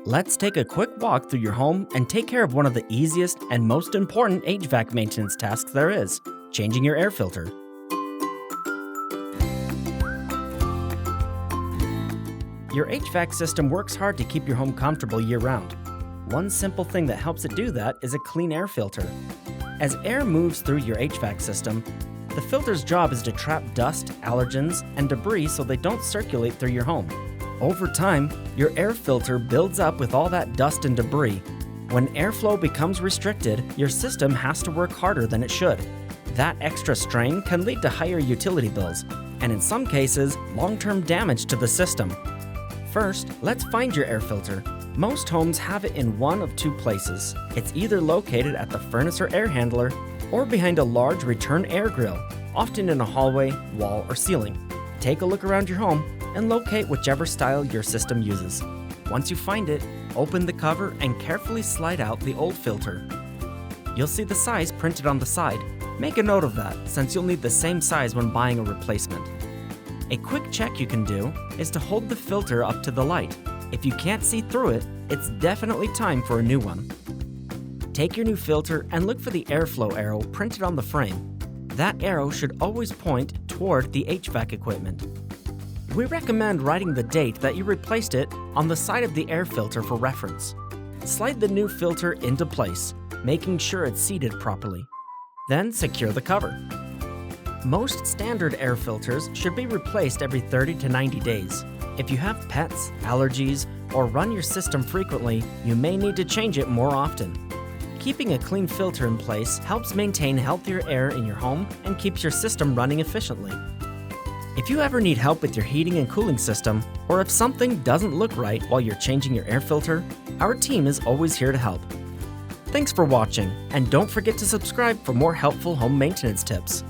Let's take a quick walk through your home and take care of one of the easiest and most important HVAC maintenance tasks there is, changing your air filter. Your HVAC system works hard to keep your home comfortable year-round. One simple thing that helps it do that is a clean air filter. As air moves through your HVAC system, the filter's job is to trap dust, allergens, and debris so they don't circulate through your home. Over time, your air filter builds up with all that dust and debris. When airflow becomes restricted, your system has to work harder than it should. That extra strain can lead to higher utility bills, and in some cases, long-term damage to the system. First, let's find your air filter. Most homes have it in one of two places. It's either located at the furnace or air handler, or behind a large return air grill, often in a hallway, wall, or ceiling. Take a look around your home and locate whichever style your system uses. Once you find it, open the cover and carefully slide out the old filter. You'll see the size printed on the side. Make a note of that, since you'll need the same size when buying a replacement. A quick check you can do is to hold the filter up to the light. If you can't see through it, it's definitely time for a new one. Take your new filter and look for the airflow arrow printed on the frame. That arrow should always point toward the HVAC equipment. We recommend writing the date that you replaced it on the side of the air filter for reference. Slide the new filter into place, making sure it's seated properly. Then secure the cover. Most standard air filters should be replaced every 30 to 90 days. If you have pets, allergies, or run your system frequently, you may need to change it more often. Keeping a clean filter in place helps maintain healthier air in your home and keeps your system running efficiently. If you ever need help with your heating and cooling system, or if something doesn't look right while you're changing your air filter, our team is always here to help. Thanks for watching, and don't forget to subscribe for more helpful home maintenance tips.